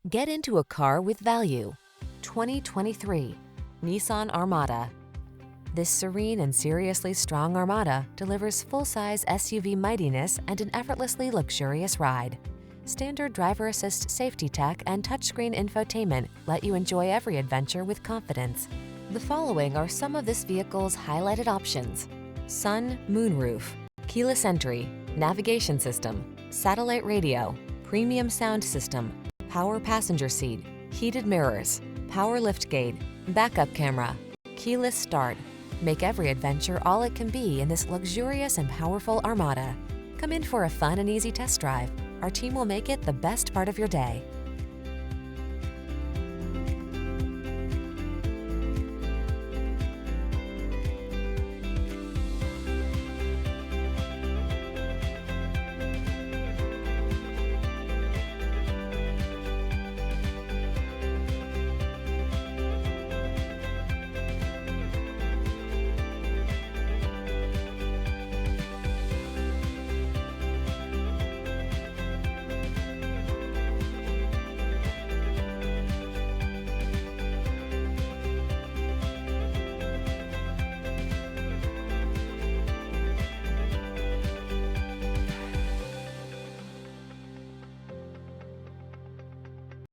Get into a car with value. 2023 Nissan Armada. This serene and seriously strong Armada delivers full-size SUV mightiness and an effortlessly luxurious ride. Standard driver assist safety tech and touchscreen infotainment let you enjoy every adventure with confidence. The following are some of this vehicle's highlighted options: sun, moonroof, keyless entry, navigation system, satellite radio, premium sound system, power passenger seat, heated mirrors, power liftgate, backup camera, keyless start. Make every adventure all it can be in this luxurious and powerful Armada. Come in for a fun and easy test drive. Our team will make it the best part of your day.